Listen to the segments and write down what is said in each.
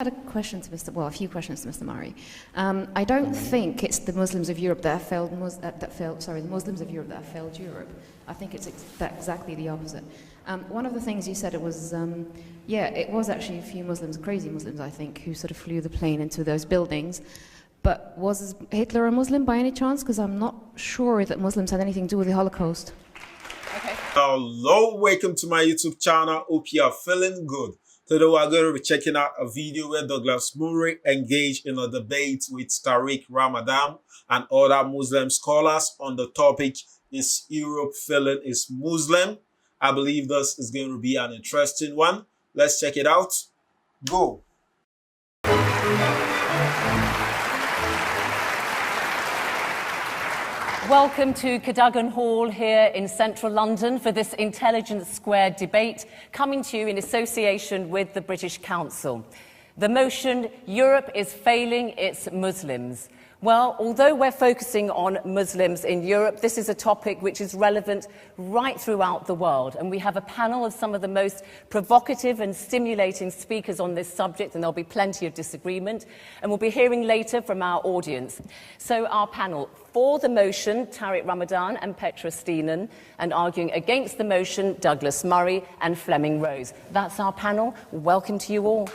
I had a question to a few questions to Mr. Murray. I don't think it's the Muslims of Europe that have failed, the Muslims of Europe that have failed Europe. I think it's exactly the opposite. One of the things you said, it was actually a few Muslims, crazy Muslims, I think, who sort of flew the plane into those buildings. But was Hitler a Muslim by any chance? Because I'm not sure that Muslims had anything to do with the Holocaust. Okay. Hello, welcome to my YouTube channel. Hope you are feeling good. Today we are going to be checking out a video where Douglas Murray engaged in a debate with Tariq Ramadan and other Muslim scholars on the topic, is Europe failing its Muslim? I believe this is going to be an interesting one. Let's check it out. Go. Welcome to Cadogan Hall here in central London for this Intelligence Squared debate, coming to you in association with the British Council. The motion, Europe is failing its Muslims. Well, although we're focusing on Muslims in Europe, this is a topic which is relevant right throughout the world. And we have a panel of some of the most provocative and stimulating speakers on this subject, and there'll be plenty of disagreement. And we'll be hearing later from our audience. So our panel, for the motion, Tariq Ramadan and Petra Steenan, and arguing against the motion, Douglas Murray and Fleming Rose. That's our panel. Welcome to you all.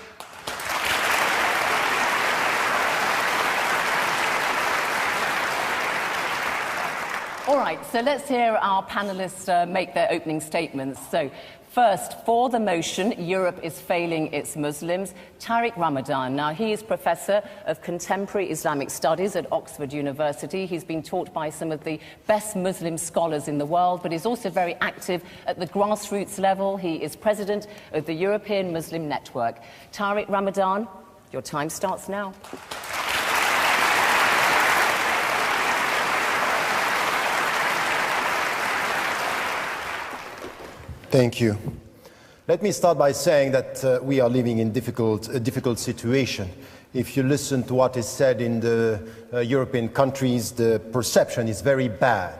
All right, so let's hear our panellists make their opening statements. So, first, for the motion, Europe is failing its Muslims, Tariq Ramadan. Now, he is Professor of Contemporary Islamic Studies at Oxford University. He's been taught by some of the best Muslim scholars in the world, but he's also very active at the grassroots level. He is President of the European Muslim Network. Tariq Ramadan, your time starts now. Thank you. Let me start by saying that we are living in a difficult situation. If you listen to what is said in the European countries, the perception is very bad.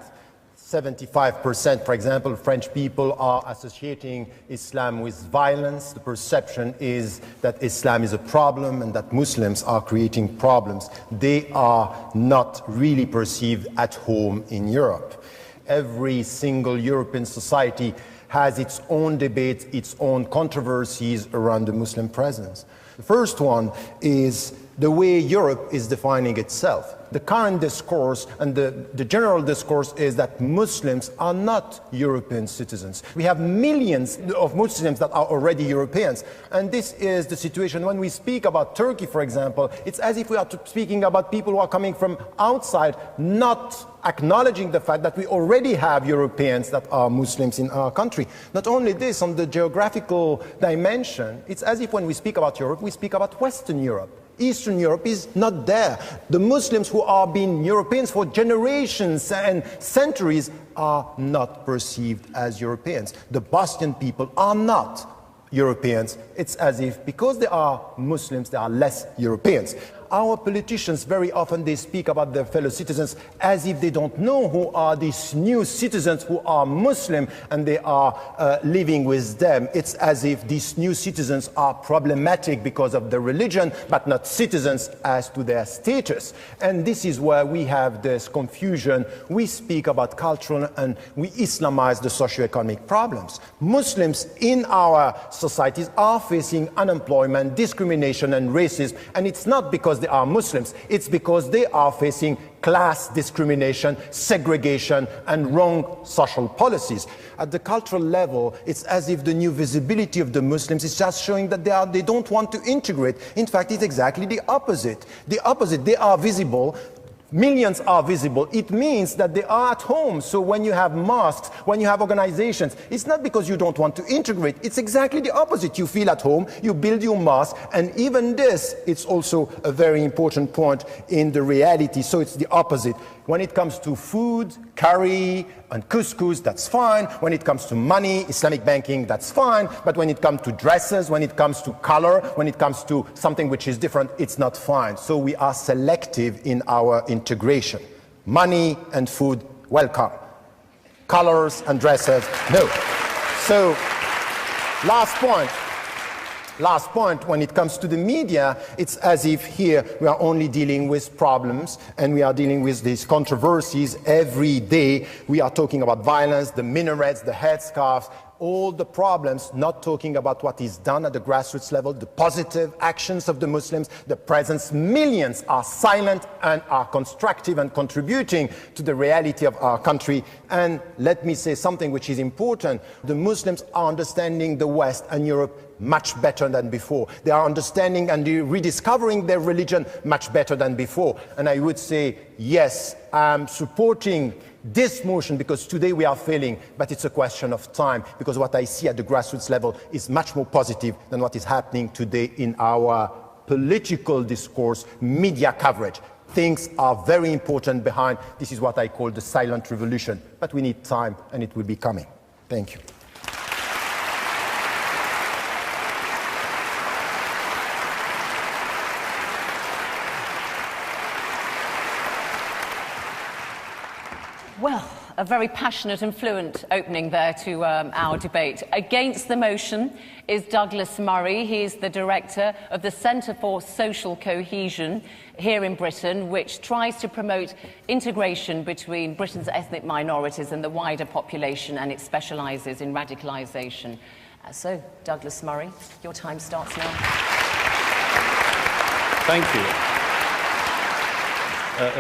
75%, for example, French people are associating Islam with violence. The perception is that Islam is a problem and that Muslims are creating problems. They are not really perceived at home in Europe. Every single European society has its own debates, its own controversies around the Muslim presence. The first one is the way Europe is defining itself. The current discourse and the general discourse is that Muslims are not European citizens. We have millions of Muslims that are already Europeans. And this is the situation when we speak about Turkey, for example. It's as if we are speaking about people who are coming from outside, not acknowledging the fact that we already have Europeans that are Muslims in our country. Not only this, on the geographical dimension, it's as if when we speak about Europe, we speak about Western Europe. Eastern Europe is not there. The Muslims who are being Europeans for generations and centuries are not perceived as Europeans. The Bosnian people are not Europeans. It's as if because they are Muslims, they are less Europeans. Our politicians, very often they speak about their fellow citizens as if they don't know who are these new citizens who are Muslim and they are living with them. It's as if these new citizens are problematic because of their religion, but not citizens as to their status. And this is where we have this confusion. We speak about cultural and we Islamize the socioeconomic problems. Muslims in our societies are facing unemployment, discrimination and racism, and it's not because they are Muslims, it's because they are facing class discrimination, segregation, and wrong social policies. At the cultural level, it's as if the new visibility of the Muslims is just showing that they don't want to integrate. In fact, it's exactly the opposite. The opposite, they are visible. Millions are visible. It means that they are at home. So when you have mosques, when you have organizations, it's not because you don't want to integrate. It's exactly the opposite. You feel at home, you build your mosque, and even this, it's also a very important point in the reality. So it's the opposite. When it comes to food, curry, and couscous, that's fine. When it comes to money, Islamic banking, that's fine. But when it comes to dresses, when it comes to color, when it comes to something which is different, it's not fine. So we are selective in our integration. Money and food, welcome. Colors and dresses, no. So, last point. Last point, when it comes to the media, it's as if here we are only dealing with problems and we are dealing with these controversies every day. We are talking about violence, the minarets, the headscarves, all the problems, not talking about what is done at the grassroots level, the positive actions of the Muslims, the presence. Millions are silent and are constructive and contributing to the reality of our country. And let me say something which is important. The Muslims are understanding the West and Europe much better than before. They are understanding and rediscovering their religion much better than before. And I would say, yes, I'm supporting this motion because today we are failing, but it's a question of time, because what I see at the grassroots level is much more positive than what is happening today in our political discourse, media coverage. Things are very important behind. This is what I call the silent revolution, but we need time and it will be coming. Thank you. Well, a very passionate and fluent opening there to our debate. Against the motion is Douglas Murray. He is the director of the Centre for Social Cohesion here in Britain, which tries to promote integration between Britain's ethnic minorities and the wider population, and it specialises in radicalisation. So, Douglas Murray, your time starts now. Thank you.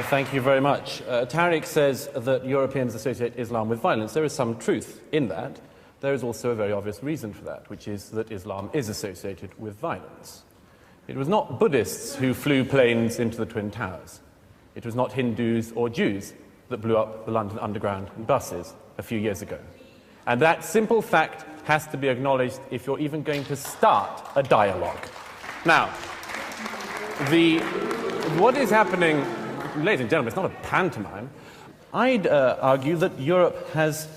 Thank you very much. Tariq says that Europeans associate Islam with violence. There is some truth in that. There is also a very obvious reason for that, which is that Islam is associated with violence. It was not Buddhists who flew planes into the Twin Towers. It was not Hindus or Jews that blew up the London Underground in buses a few years ago. And that simple fact has to be acknowledged if you're even going to start a dialogue. Now, what is happening, ladies and gentlemen, it's not a pantomime. I'd argue that Europe has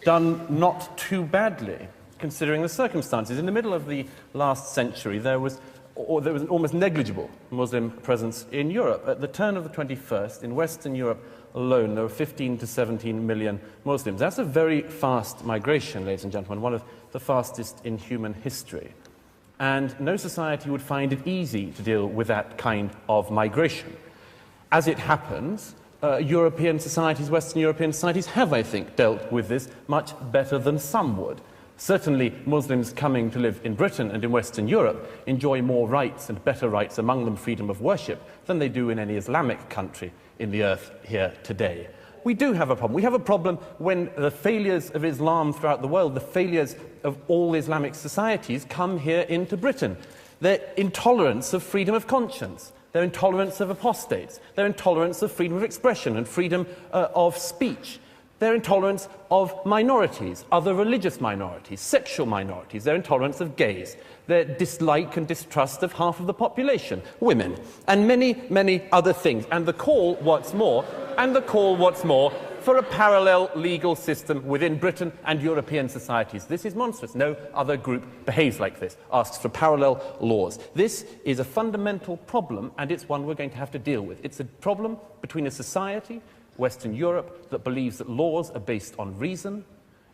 done not too badly, considering the circumstances. In the middle of the last century, there was an almost negligible Muslim presence in Europe. At the turn of the 21st, in Western Europe alone, there were 15 to 17 million Muslims. That's a very fast migration, ladies and gentlemen, one of the fastest in human history. And no society would find it easy to deal with that kind of migration. As it happens, European societies, Western European societies have, I think, dealt with this much better than some would. Certainly, Muslims coming to live in Britain and in Western Europe enjoy more rights and better rights, among them freedom of worship, than they do in any Islamic country in the earth here today. We do have a problem. We have a problem when the failures of Islam throughout the world, the failures of all Islamic societies, come here into Britain. Their intolerance of freedom of conscience, their intolerance of apostates, their intolerance of freedom of expression and freedom of speech, their intolerance of minorities, other religious minorities, sexual minorities, their intolerance of gays, their dislike and distrust of half of the population, women, and many, many other things. And the call, what's more, for a parallel legal system within Britain and European societies. This is monstrous. No other group behaves like this, asks for parallel laws. This is a fundamental problem, and it's one we're going to have to deal with. It's a problem between a society, Western Europe, that believes that laws are based on reason,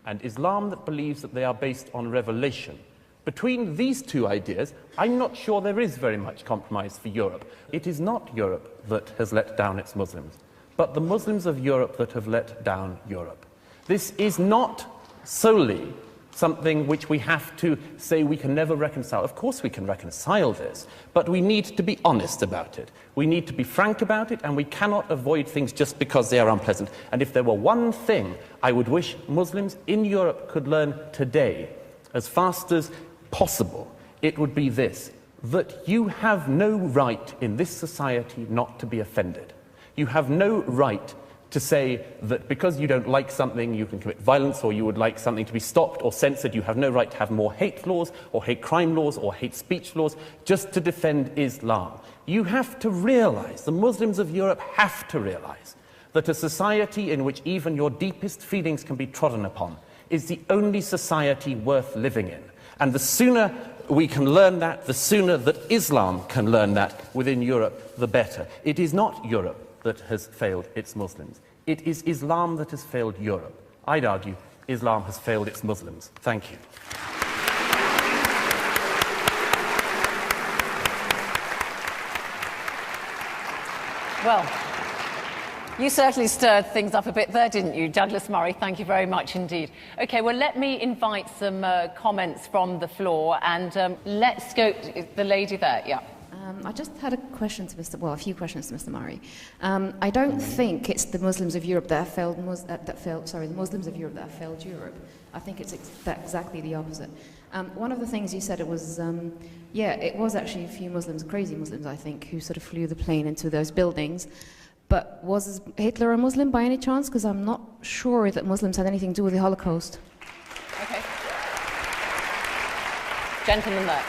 and Islam that believes that they are based on revelation. Between these two ideas, I'm not sure there is very much compromise for Europe. It is not Europe that has let down its Muslims, but the Muslims of Europe that have let down Europe. This is not solely something which we have to say we can never reconcile. Of course we can reconcile this, but we need to be honest about it. We need to be frank about it, and we cannot avoid things just because they are unpleasant. And if there were one thing I would wish Muslims in Europe could learn today, as fast as possible, it would be this: that you have no right in this society not to be offended. You have no right to say that because you don't like something you can commit violence, or you would like something to be stopped or censored. You have no right to have more hate laws or hate crime laws or hate speech laws just to defend Islam. You have to realize, the Muslims of Europe have to realize, that a society in which even your deepest feelings can be trodden upon is the only society worth living in. And the sooner we can learn that, the sooner that Islam can learn that within Europe, the better. It is not Europe that has failed its Muslims. It is Islam that has failed Europe. I'd argue Islam has failed its Muslims. Thank you. Well, you certainly stirred things up a bit there, didn't you, Douglas Murray? Thank you very much indeed. OK, well, let me invite some comments from the floor, and let's go to the lady there. Yeah. I just had a question to a few questions to Mr. Murray. I don't think it's the Muslims of Europe that have failed, the Muslims of Europe that have failed Europe. I think it's exactly the opposite. One of the things you said, it was actually a few Muslims, crazy Muslims, I think, who sort of flew the plane into those buildings. But was Hitler a Muslim by any chance? Because I'm not sure that Muslims had anything to do with the Holocaust. OK. Gentleman there.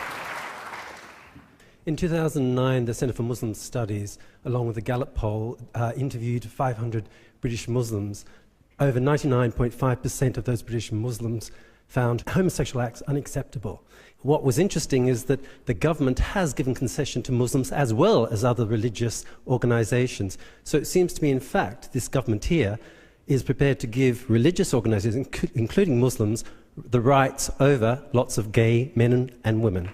In 2009, the Centre for Muslim Studies, along with the Gallup poll, interviewed 500 British Muslims. Over 99.5% of those British Muslims found homosexual acts unacceptable. What was interesting is that the government has given concession to Muslims as well as other religious organisations. So it seems to me, in fact, this government here is prepared to give religious organisations, including Muslims, the rights over lots of gay men and women.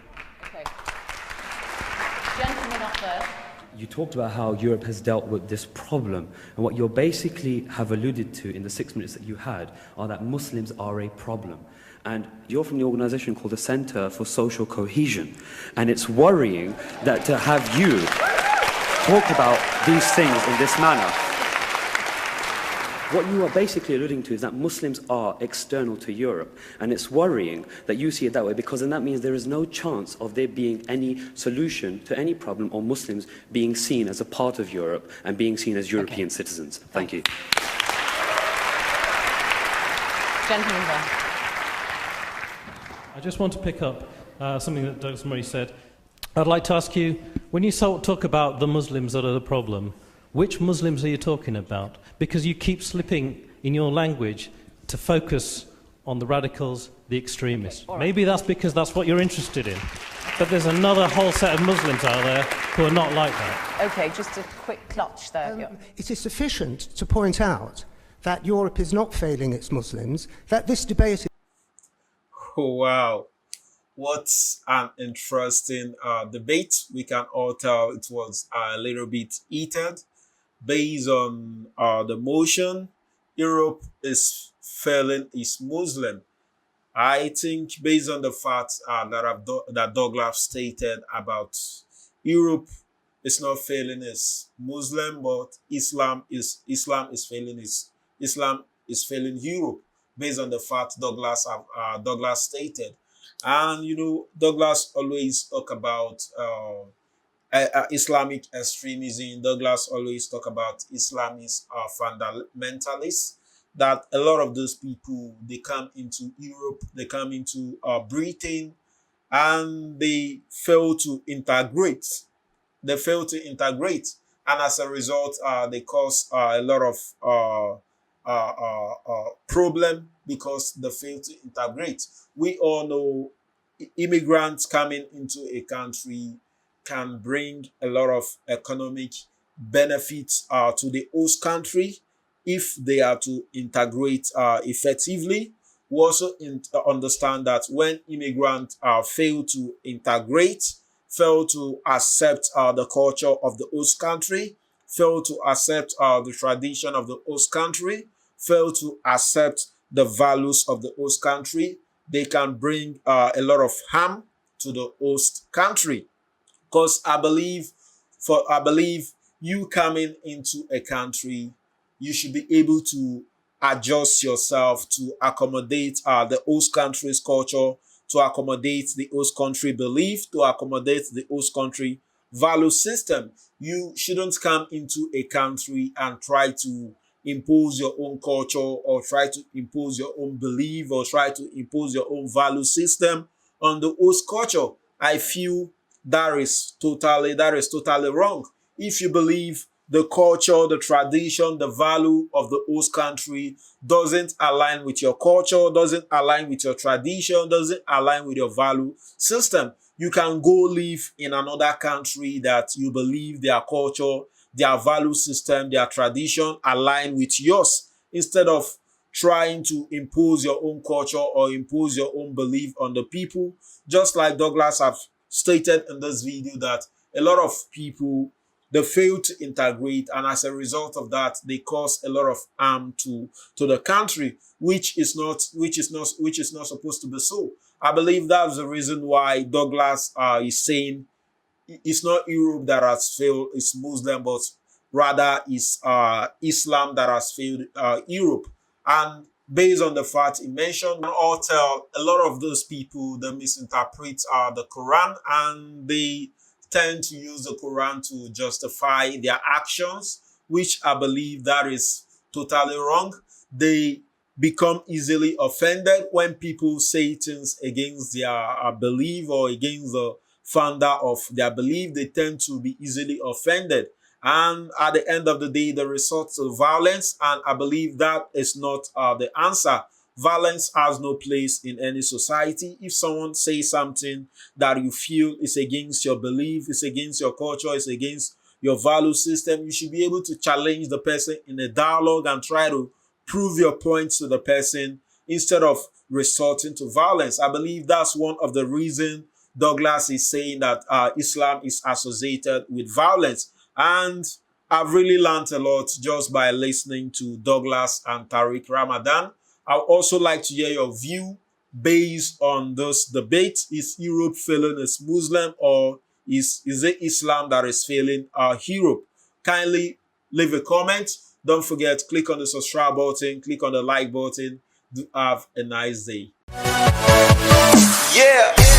You talked about how Europe has dealt with this problem, and what you basically have alluded to in the 6 minutes that you had are that Muslims are a problem. And you're from the organisation called the Centre for Social Cohesion, and it's worrying that to have you talk about these things in this manner. What you are basically alluding to is that Muslims are external to Europe, and it's worrying that you see it that way, because then that means there is no chance of there being any solution to any problem, or Muslims being seen as a part of Europe and being seen as European citizens. Thank you. Gentleman there. I just want to pick up something that Douglas Murray said. I'd like to ask you, when you talk about the Muslims that are the problem, which Muslims are you talking about? Because you keep slipping in your language to focus on the radicals, the extremists. Right. Maybe that's because that's what you're interested in. But there's another whole set of Muslims out there who are not like that. OK, just a quick clutch there. Yeah. It is sufficient to point out that Europe is not failing its Muslims, that this debate is... Oh, wow. What an interesting debate. We can all tell it was a little bit heated. Based on the motion, Europe is failing its Muslim. I think based on the fact that Douglas stated about Europe is not failing its Muslim, but Islam is failing Europe, based on the fact Douglas stated. And you know, Douglas always talk about Islamic extremism. Douglas always talk about Islamist fundamentalists, that a lot of those people, they come into Europe, they come into Britain, and they fail to integrate. They fail to integrate. And as a result, they cause a lot of problem because they fail to integrate. We all know immigrants coming into a country can bring a lot of economic benefits to the host country if they are to integrate effectively. We also understand that when immigrants fail to integrate, fail to accept the culture of the host country, fail to accept the tradition of the host country, fail to accept the values of the host country, they can bring a lot of harm to the host country. Because I believe you coming into a country, you should be able to adjust yourself to accommodate the host country's culture, to accommodate the host country belief, to accommodate the host country value system. You shouldn't come into a country and try to impose your own culture, or try to impose your own belief, or try to impose your own value system on the host culture. I feel that is totally wrong. If you believe the culture, the tradition, the value of the host country doesn't align with your culture, doesn't align with your tradition, doesn't align with your value system, you can go live in another country that you believe their culture, their value system, their tradition align with yours, instead of trying to impose your own culture or impose your own belief on the people. Just like Douglas have stated in this video, that a lot of people, they fail to integrate, and as a result of that, they cause a lot of harm to the country, which is not supposed to be so. I believe that's the reason why Douglas is saying it's not Europe that has failed, it's Muslim, but rather it's Islam that has failed Europe. And based on the fact he mentioned, all tell a lot of those people they misinterpret the Quran, and they tend to use the Quran to justify their actions, which I believe that is totally wrong. They become easily offended when people say things against their belief or against the founder of their belief. They tend to be easily offended. And at the end of the day, they resort to violence. And I believe that is not the answer. Violence has no place in any society. If someone says something that you feel is against your belief, is against your culture, is against your value system, you should be able to challenge the person in a dialogue and try to prove your points to the person instead of resorting to violence. I believe that's one of the reasons Douglas is saying that Islam is associated with violence. And I've really learned a lot just by listening to Douglas and Tariq Ramadan. I would also like to hear your view based on this debate. Is Europe failing as Muslim, or is it Islam that is failing Europe? Kindly leave a comment. Don't forget, click on the subscribe button, click on the like button. Do have a nice day. Yeah.